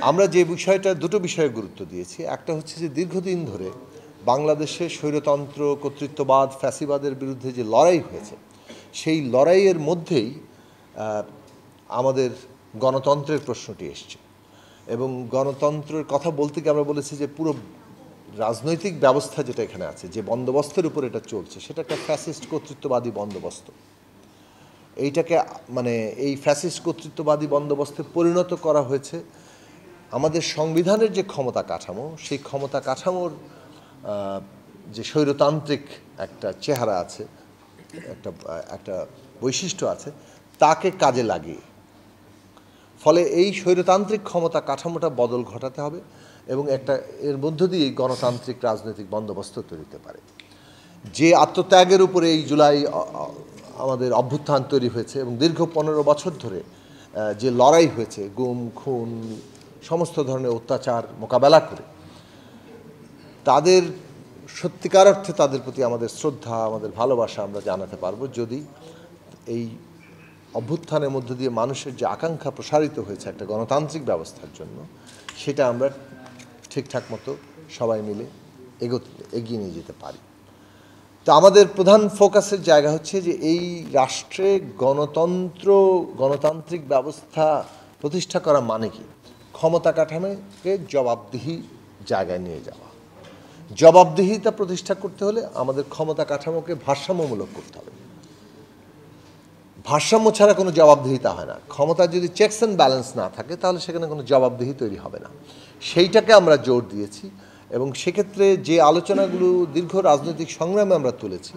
আমরা যে বিষয়টা দুটো বিষয়ে গুরুত্ব দিয়েছি, একটা হচ্ছে যে দীর্ঘদিন ধরে বাংলাদেশে স্বৈরতন্ত্র, কর্তৃত্ববাদ, ফ্যাসিবাদের বিরুদ্ধে যে লড়াই হয়েছে, সেই লড়াইয়ের মধ্যেই আমাদের গণতন্ত্রের প্রশ্নটি এসছে। এবং গণতন্ত্রের কথা বলতে গিয়ে আমরা বলেছি যে পুরো রাজনৈতিক ব্যবস্থা যেটা এখানে আছে, যে বন্দোবস্তের উপর এটা চলছে, সেটা একটা ফ্যাসিস্ট কর্তৃত্ববাদী বন্দোবস্ত। এইটাকে মানে এই ফ্যাসিস্ট কর্তৃত্ববাদী বন্দোবস্তে পরিণত করা হয়েছে আমাদের সংবিধানের যে ক্ষমতা কাঠামো, সেই ক্ষমতা কাঠামোর যে স্বৈরতান্ত্রিক একটা চেহারা আছে, একটা বৈশিষ্ট্য আছে, তাকে কাজে লাগিয়ে। ফলে এই স্বৈরতান্ত্রিক ক্ষমতা কাঠামোটা বদল ঘটাতে হবে এবং এর মধ্য দিয়েই গণতান্ত্রিক রাজনৈতিক বন্দোবস্ত তৈরিতে পারে। যে আত্মত্যাগের উপরে এই জুলাই আমাদের অভ্যুত্থান তৈরি হয়েছে এবং দীর্ঘ 15 বছর ধরে যে লড়াই হয়েছে, গুম খুন সমস্ত ধরনের অত্যাচার মোকাবেলা করে, তাদের সত্যিকার অর্থে তাদের প্রতি আমাদের শ্রদ্ধা, আমাদের ভালোবাসা আমরা জানাতে পারবো যদি এই অভ্যুত্থানের মধ্য দিয়ে মানুষের যে আকাঙ্ক্ষা প্রসারিত হয়েছে একটা গণতান্ত্রিক ব্যবস্থার জন্য, সেটা আমরা ঠিকঠাক মতো সবাই মিলে এগিয়ে নিয়ে যেতে পারি। তো আমাদের প্রধান ফোকাসের জায়গা হচ্ছে যে এই রাষ্ট্রে গণতান্ত্রিক ব্যবস্থা প্রতিষ্ঠা করা মানে কি, ক্ষমতা কাঠামোকে জবাবদিহি জায়গায় নিয়ে যাওয়া। জবাবদিহিতা প্রতিষ্ঠা করতে হলে আমাদের ক্ষমতা কাঠামোকে ভারসাম্যমূলক করতে হবে। ভারসাম্য ছাড়া কোনো জবাবদিহিতা হয় না। ক্ষমতা যদি চেকস অ্যান্ড ব্যালেন্স না থাকে, তাহলে সেখানে কোনো জবাবদিহি তৈরি হবে না। সেইটাকে আমরা জোর দিয়েছি এবং সেক্ষেত্রে যে আলোচনাগুলো দীর্ঘ রাজনৈতিক সংগ্রামে আমরা তুলেছি,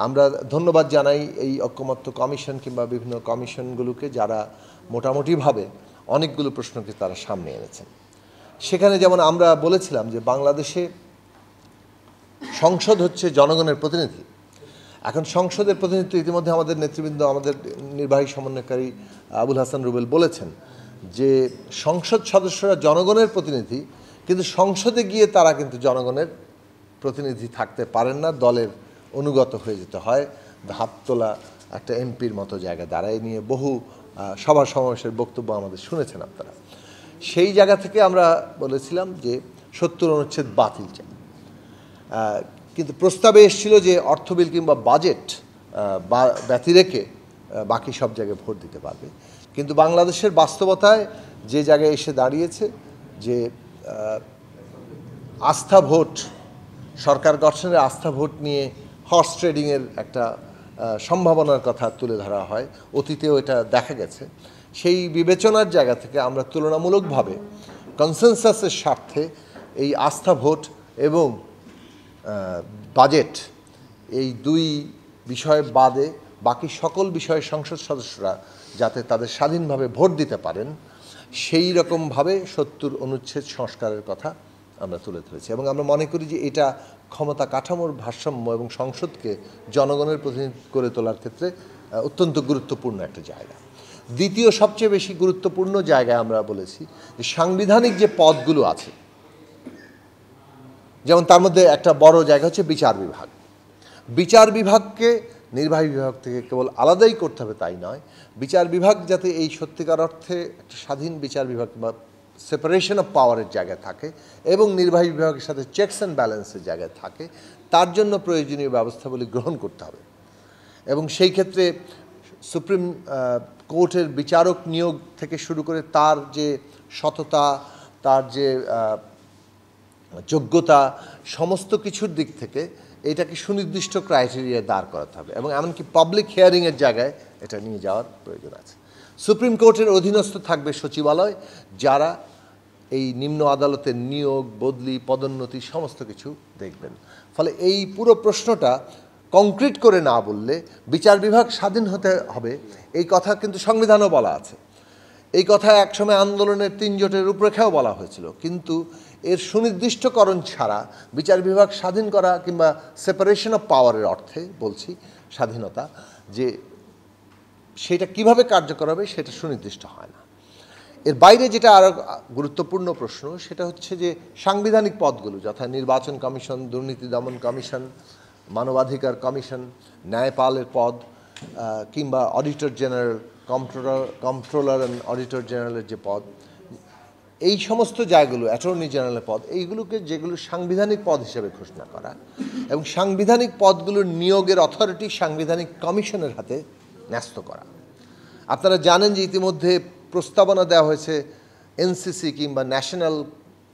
আমরা ধন্যবাদ জানাই এই ঐকমত্য কমিশন কিংবা বিভিন্ন কমিশনগুলোকে, যারা মোটামুটিভাবে অনেকগুলো প্রশ্নকে তারা সামনে এনেছেন। সেখানে যেমন আমরা বলেছিলাম যে বাংলাদেশে সংসদ হচ্ছে জনগণের প্রতিনিধি। এখন সংসদের প্রতিনিধিত্ব ইতিমধ্যে আমাদের নেতৃবৃন্দ, আমাদের নির্বাহী সমন্বয়কারী আবুল হাসান রুবেল বলেছেন যে সংসদ সদস্যরা জনগণের প্রতিনিধি, কিন্তু সংসদে গিয়ে তারা কিন্তু জনগণের প্রতিনিধি থাকতে পারেন না, দলের অনুগত হয়ে যেতে হয়। হাত তোলা একটা এমপির মতো জায়গা দাঁড়ায় নিয়ে বহু সভা সমাবেশের বক্তব্য আমাদের শুনেছেন আপনারা। সেই জায়গা থেকে আমরা বলেছিলাম যে 70 অনুচ্ছেদ বাতিল চাই। কিন্তু প্রস্তাবে এসেছিল যে অর্থ বিল কিংবা বাজেট ব্যতি রেখে বাকি সব জায়গায় ভোট দিতে পারবে। কিন্তু বাংলাদেশের বাস্তবতায় যে জায়গায় এসে দাঁড়িয়েছে যে আস্থা ভোট, সরকার গঠনের আস্থা ভোট নিয়ে হর্স ট্রেডিংয়ের একটা সম্ভাবনার কথা তুলে ধরা হয়, অতীতেও এটা দেখা গেছে। সেই বিবেচনার জায়গা থেকে আমরা তুলনামূলকভাবে কনসেনসাসের স্বার্থে এই আস্থা ভোট এবং বাজেট, এই দুই বিষয় বাদে বাকি সকল বিষয়ে সংসদ সদস্যরা যাতে তাদের স্বাধীনভাবে ভোট দিতে পারেন, সেই রকমভাবে 70 অনুচ্ছেদ সংস্কারের কথা আমরা তুলে ধরেছি। এবং আমরা মনে করি যে এটা ক্ষমতা কাঠামোর ভারসাম্য এবং সংসদকে জনগণের প্রতিনিধি করে তোলার ক্ষেত্রে অত্যন্ত গুরুত্বপূর্ণ একটা জায়গা। দ্বিতীয় সবচেয়ে বেশি গুরুত্বপূর্ণ জায়গায় আমরা বলেছি যে সাংবিধানিক যে পদগুলো আছে, যেমন তার মধ্যে একটা বড় জায়গা হচ্ছে বিচার বিভাগ। বিচার বিভাগকে নির্বাহী বিভাগ থেকে কেবল আলাদাই করতে হবে তাই নয়, বিচার বিভাগ যাতে এই সত্যিকার অর্থে একটা স্বাধীন বিচার বিভাগ বা সেপারেশন অফ পাওয়ারের জায়গায় থাকে এবং নির্বাহী বিভাগের সাথে চেকস অ্যান্ড ব্যালেন্সের জায়গায় থাকে, তার জন্য প্রয়োজনীয় ব্যবস্থাগুলি গ্রহণ করতে হবে। এবং সেই ক্ষেত্রে সুপ্রিম কোর্টের বিচারক নিয়োগ থেকে শুরু করে তার যে সততা, তার যে যোগ্যতা, সমস্ত কিছুর দিক থেকে এটাকে সুনির্দিষ্ট ক্রাইটেরিয়া দাঁড় করাতে হবে এবং এমনকি পাবলিক হিয়ারিংয়ের জায়গায় এটা নিয়ে যাওয়ার প্রয়োজন আছে। সুপ্রিম কোর্টের অধীনস্থ থাকবে সচিবালয়, যারা এই নিম্ন আদালতের নিয়োগ, বদলি, পদোন্নতি সমস্ত কিছু দেখবেন। ফলে এই পুরো প্রশ্নটা কংক্রিট করে না বললে, বিচার বিভাগ স্বাধীন হতে হবে এই কথা কিন্তু সংবিধানেও বলা আছে। এই কথা একসময় আন্দোলনের 3 জোটের রূপরেখাও বলা হয়েছিল, কিন্তু এর সুনির্দিষ্টকরণ ছাড়া বিচার বিভাগ স্বাধীন করা কিংবা সেপারেশন অফ পাওয়ারের অর্থে বলছি স্বাধীনতা, যে সেটা কিভাবে কার্যকর হবে সেটা সুনির্দিষ্ট হয় না। এর বাইরে যেটা আরও গুরুত্বপূর্ণ প্রশ্ন, সেটা হচ্ছে যে সাংবিধানিক পদগুলো, যথা নির্বাচন কমিশন, দুর্নীতি দমন কমিশন, মানবাধিকার কমিশন, ন্যায়পালের পদ, কিংবা auditor general, controller and auditor জেনারেলের যে পদ, এই সমস্ত জায়গাগুলো অ্যাটর্নি জেনারেলের পদ এইগুলোকে যেগুলো সাংবিধানিক পদ হিসেবে ঘোষণা করা এবং সাংবিধানিক পদগুলোর নিয়োগের অথরিটি সাংবিধানিক কমিশনের হাতে ন্যস্ত করা। আপনারা জানেন যে ইতিমধ্যে প্রস্তাবনা দেওয়া হয়েছে এনসিসি কিংবা ন্যাশনাল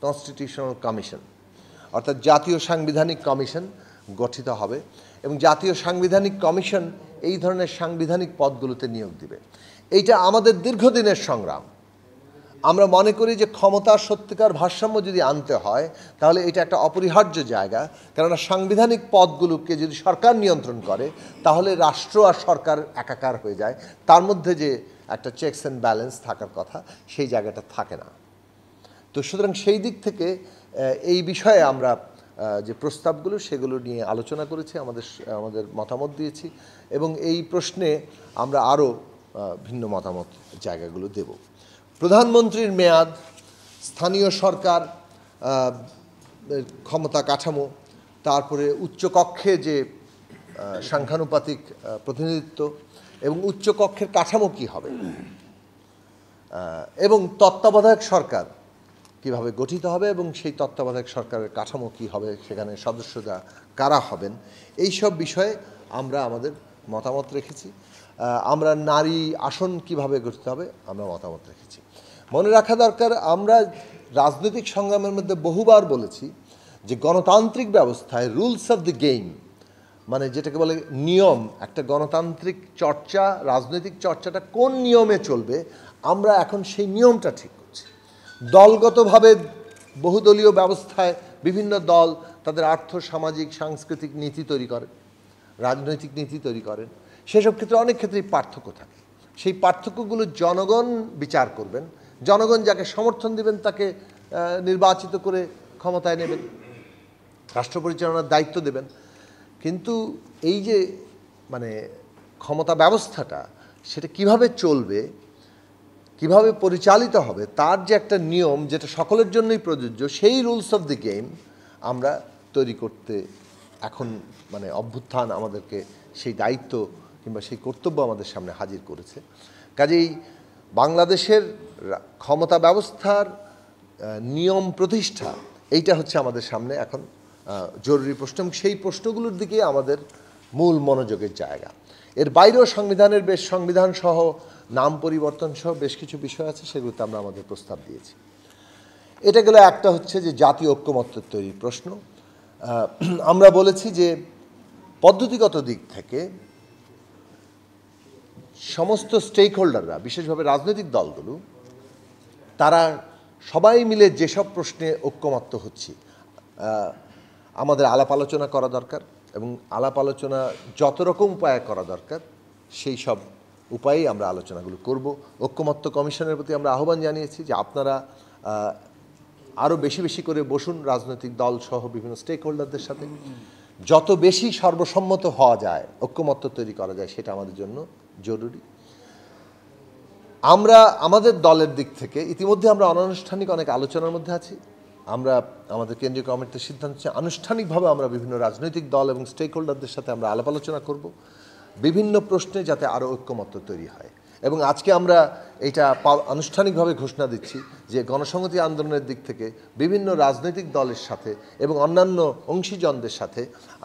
কনস্টিটিউশনাল কমিশন, অর্থাৎ জাতীয় সাংবিধানিক কমিশন গঠিত হবে এবং জাতীয় সাংবিধানিক কমিশন এই ধরনের সাংবিধানিক পদগুলোতে নিয়োগ দিবে। এইটা আমাদের দীর্ঘদিনের সংগ্রাম। আমরা মনে করি যে ক্ষমতার সত্যিকার ভারসাম্য যদি আনতে হয় তাহলে এটা একটা অপরিহার্য জায়গা, কেননা সাংবিধানিক পদগুলোকে যদি সরকার নিয়ন্ত্রণ করে তাহলে রাষ্ট্র আর সরকার একাকার হয়ে যায়, তার মধ্যে যে একটা চেকস অ্যান্ড ব্যালেন্স থাকার কথা সেই জায়গাটা থাকে না। তো সুতরাং সেই দিক থেকে এই বিষয়ে আমরা যে প্রস্তাবগুলো সেগুলো নিয়ে আলোচনা করেছি, আমাদের মতামত দিয়েছি এবং এই প্রশ্নে আমরা আরও ভিন্ন মতামত জায়গাগুলো দেব। প্রধানমন্ত্রীর মেয়াদ, স্থানীয় সরকার ক্ষমতা কাঠামো, তারপরে উচ্চকক্ষে যে সাংখ্যানুপাতিক প্রতিনিধিত্ব এবং উচ্চকক্ষের কাঠামো কী হবে এবং তত্ত্বাবধায়ক সরকার কিভাবে গঠিত হবে এবং সেই তত্ত্বাবধায়ক সরকারের কাঠামো কী হবে, সেখানে সদস্যরা কারা হবেন, এই সব বিষয়ে আমরা আমাদের মতামত রেখেছি। আমরা নারী আসন কিভাবে গঠিত হবে আমরা মতামত রেখেছি। মনে রাখা দরকার, আমরা রাজনৈতিক সংগ্রামের মধ্যে বহুবার বলেছি যে গণতান্ত্রিক ব্যবস্থায় রুলস অফ দ্য গেম, মানে যেটাকে বলে নিয়ম, একটা গণতান্ত্রিক চর্চা, রাজনৈতিক চর্চাটা কোন নিয়মে চলবে আমরা এখন সেই নিয়মটা ঠিক করছি। দলগতভাবে বহুদলীয় ব্যবস্থায় বিভিন্ন দল তাদের আর্থ সামাজিক সাংস্কৃতিক নীতি তৈরি করেন, রাজনৈতিক নীতি তৈরি করেন, সেসব ক্ষেত্রে অনেক ক্ষেত্রেই পার্থক্য থাকে। সেই পার্থক্যগুলো জনগণ বিচার করবেন, জনগণ যাকে সমর্থন দিবেন তাকে নির্বাচিত করে ক্ষমতায় নেবেন, রাষ্ট্র পরিচালনার দায়িত্ব দেবেন। কিন্তু এই যে মানে ক্ষমতা ব্যবস্থাটা সেটা কিভাবে চলবে, কিভাবে পরিচালিত হবে, তার যে একটা নিয়ম যেটা সকলের জন্যই প্রযোজ্য, সেই রুলস অফ দ্য গেম আমরা তৈরি করতে এখন মানে অভ্যুত্থান আমাদেরকে সেই দায়িত্ব কিংবা সেই কর্তব্য আমাদের সামনে হাজির করেছে। কাজেই বাংলাদেশের ক্ষমতা ব্যবস্থার নিয়ম প্রতিষ্ঠা এইটা হচ্ছে আমাদের সামনে এখন জরুরি প্রশ্ন এবং সেই প্রশ্নগুলোর দিকে আমাদের মূল মনোযোগের জায়গা। এর বাইরেও সংবিধান সহ নাম পরিবর্তন সহ বেশ কিছু বিষয় আছে, সেগুলোতে আমরা আমাদের প্রস্তাব দিয়েছি। এটা গেলে একটা হচ্ছে যে জাতীয় ঐক্যমত্যের তৈরির প্রশ্ন। আমরা বলেছি যে পদ্ধতিগত দিক থেকে সমস্ত স্টেক হোল্ডাররা, বিশেষভাবে রাজনৈতিক দলগুলো, তারা সবাই মিলে যেসব প্রশ্নে ঐক্যমত্য হচ্ছে আমাদের আলাপ আলোচনা করা দরকার এবং আলাপ আলোচনা যত রকম উপায়ে করা দরকার সেই সব উপায়েই আমরা আলোচনাগুলো করব। ঐক্যমত্য কমিশনের প্রতি আমরা আহ্বান জানিয়েছি যে আপনারা আরও বেশি বেশি করে বসুন রাজনৈতিক দল সহ বিভিন্ন স্টেক হোল্ডারদের সাথে, যত বেশি সর্বসম্মত হওয়া যায়, ঐক্যমত্য তৈরি করা যায়, সেটা আমাদের জন্য জরুরি। আমরা আমাদের দলের দিক থেকে ইতিমধ্যে আমরা অনানুষ্ঠানিক অনেক আলোচনার মধ্যে আছি। আমরা আমাদের কেন্দ্রীয় কমিটির সিদ্ধান্ত হচ্ছে আনুষ্ঠানিকভাবে আমরা বিভিন্ন রাজনৈতিক দল এবং স্টেক হোল্ডারদের সাথে আমরা আলাপ আলোচনা করব বিভিন্ন প্রশ্নে, যাতে আরও ঐক্যমত্য তৈরি হয়। এবং আজকে আমরা এটা আনুষ্ঠানিকভাবে ঘোষণা দিচ্ছি যে গণসংহতি আন্দোলনের দিক থেকে বিভিন্ন রাজনৈতিক দলের সাথে এবং অন্যান্য অংশীজনদের সাথে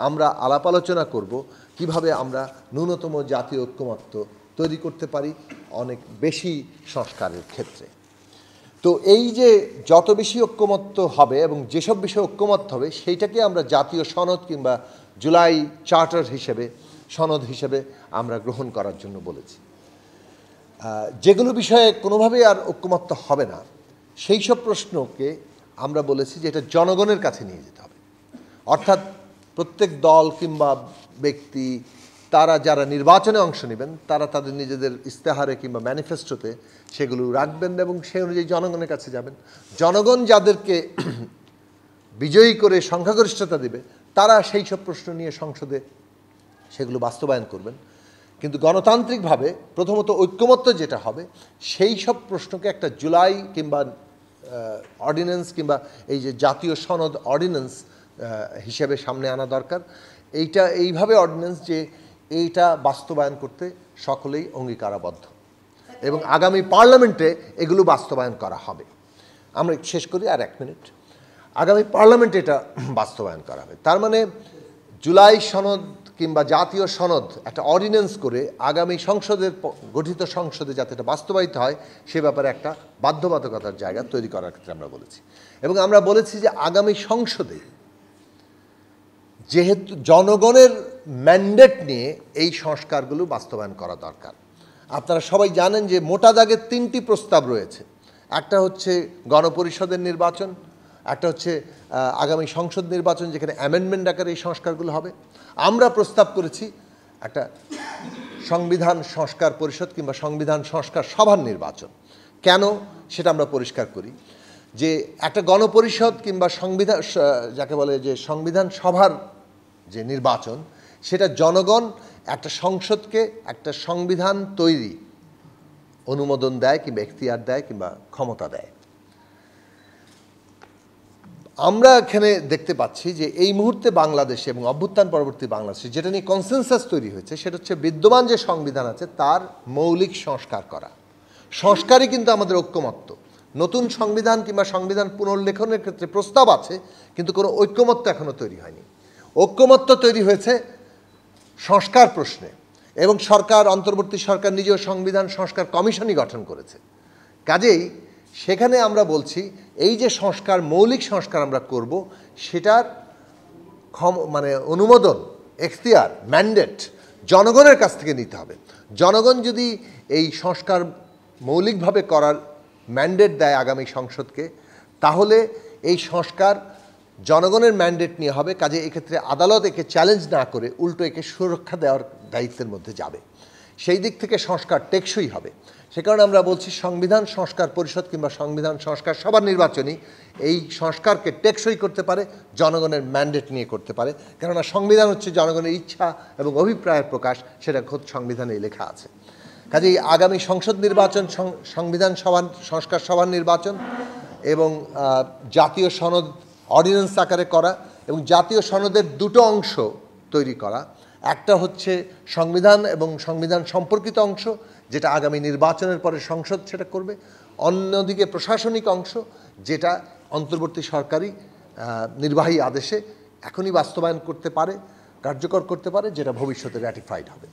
আমরা আলাপ আলোচনা করব কিভাবে আমরা ন্যূনতম জাতীয় ঐক্যমত্য তৈরি করতে পারি অনেক বেশি সংস্কারের ক্ষেত্রে। তো এই যে যত বেশি ঐক্যমত্য হবে এবং যেসব বিষয়ে ঐক্যমত্য হবে সেইটাকে আমরা জাতীয় সনদ কিংবা জুলাই চার্টার হিসেবে, সনদ হিসেবে আমরা গ্রহণ করার জন্য বলেছি। যেগুলো বিষয়ে কোনোভাবেই আর ঐক্যমত্য হবে না সেই সব প্রশ্নকে আমরা বলেছি যে এটা জনগণের কাছে নিয়ে যেতে হবে। অর্থাৎ প্রত্যেক দল কিংবা ব্যক্তি তারা যারা নির্বাচনে অংশ নেবেন তারা তাদের নিজেদের ইস্তেহারে কিংবা ম্যানিফেস্টোতে সেগুলো রাখবেন এবং সেই অনুযায়ী জনগণের কাছে যাবেন। জনগণ যাদেরকে বিজয়ী করে সংখ্যাগরিষ্ঠতা দেবে তারা সেই সব প্রশ্ন নিয়ে সংসদে সেগুলো বাস্তবায়ন করবেন। কিন্তু গণতান্ত্রিকভাবে প্রথমত ঐক্যমত্য যেটা হবে সেই সব প্রশ্নকে একটা জুলাই কিংবা অর্ডিন্যান্স কিংবা এই যে জাতীয় সনদ অর্ডিন্যান্স হিসেবে সামনে আনা দরকার। এইভাবে অর্ডিন্যান্স যে এইটা বাস্তবায়ন করতে সকলেই অঙ্গীকারাবদ্ধ এবং আগামী পার্লামেন্টে এগুলো বাস্তবায়ন করা হবে। আমরা শেষ করি আর 1 মিনিট। আগামী পার্লামেন্টে এটা বাস্তবায়ন করা হবে। তার মানে জুলাই সনদ কিংবা জাতীয় সনদ একটা অর্ডিন্যান্স করে আগামী গঠিত সংসদে যাতে এটা বাস্তবায়িত হয় সে ব্যাপারে একটা বাধ্যবাধকতার জায়গা তৈরি করার ক্ষেত্রে আমরা বলেছি। এবং আমরা বলেছি যে আগামী সংসদে যেহেতু জনগণের ম্যান্ডেট নিয়ে এই সংস্কারগুলো বাস্তবায়ন করা দরকার। আপনারা সবাই জানেন যে মোটা দাগের 3টি প্রস্তাব রয়েছে। একটা হচ্ছে গণপরিষদের নির্বাচন, একটা হচ্ছে আগামী সংসদ নির্বাচন যেখানে অ্যামেন্ডমেন্ট আকারে এই সংস্কারগুলো হবে। আমরা প্রস্তাব করেছি একটা সংবিধান সংস্কার পরিষদ কিংবা সংবিধান সংস্কার সভার নির্বাচন। কেন সেটা আমরা পরিষ্কার করি যে একটা গণপরিষদ কিংবা সংবিধান যাকে বলে যে সংবিধান সভার যে নির্বাচন, সেটা জনগণ একটা সংসদকে একটা সংবিধান তৈরি অনুমোদন দেয় কিংবা এখতিয়ার দেয় কিংবা ক্ষমতা দেয়। আমরা এখানে দেখতে পাচ্ছি যে এই মুহূর্তে বাংলাদেশে এবং অভ্যুত্থান পরবর্তী বাংলাদেশে যেটা নিয়ে কনসেনসাস তৈরি হয়েছে সেটা হচ্ছে বিদ্যমান যে সংবিধান আছে তার মৌলিক সংস্কার করা। সংস্কারই কিন্তু আমাদের ঐক্যমত্য। নতুন সংবিধান কিংবা সংবিধান পুনর্লেখনের ক্ষেত্রে প্রস্তাব আছে, কিন্তু কোনো ঐক্যমত্য এখনো তৈরি হয়নি। ঐক্যমত্য তৈরি হয়েছে সংস্কার প্রশ্নে, এবং অন্তর্বর্তী সরকার নিজেও সংবিধান সংস্কার কমিশনই গঠন করেছে। কাজেই সেখানে আমরা বলছি এই যে সংস্কার, মৌলিক সংস্কার আমরা করব, সেটার অনুমোদন, এখতিয়ার, ম্যান্ডেট জনগণের কাছ থেকে নিতে হবে। জনগণ যদি এই সংস্কার মৌলিকভাবে করার ম্যান্ডেট দেয় আগামী সংসদকে, তাহলে এই সংস্কার জনগণের ম্যান্ডেট নিয়ে হবে। কাজে এক্ষেত্রে আদালত একে চ্যালেঞ্জ না করে উল্টো একে সুরক্ষা দেওয়ার দায়িত্বের মধ্যে যাবে। সেই দিক থেকে সংস্কার টেকসই হবে। সে কারণে আমরা বলছি সংবিধান সংস্কার পরিষদ কিংবা সংবিধান সংস্কার সবার নির্বাচনই এই সংস্কারকে টেকসই করতে পারে, জনগণের ম্যান্ডেট নিয়ে করতে পারে। কেননা সংবিধান হচ্ছে জনগণের ইচ্ছা এবং অভিপ্রায়ের প্রকাশ, সেটা খোদ সংবিধানেই লেখা আছে। কাজেই আগামী সংসদ নির্বাচন, সংবিধান সংস্কার সভার নির্বাচন এবং জাতীয় সনদ অর্ডিন্যান্স আকারে করা, এবং জাতীয় সনদের 2টো অংশ তৈরি করা। একটা হচ্ছে সংবিধান এবং সংবিধান সম্পর্কিত অংশ, যেটা আগামী নির্বাচনের পরে সংসদ সেটা করবে। অন্যদিকে প্রশাসনিক অংশ, যেটা অন্তর্বর্তী সরকারি নির্বাহী আদেশে এখনই বাস্তবায়ন করতে পারে, কার্যকর করতে পারে, যেটা ভবিষ্যতে র্যাটিফাইড হবে।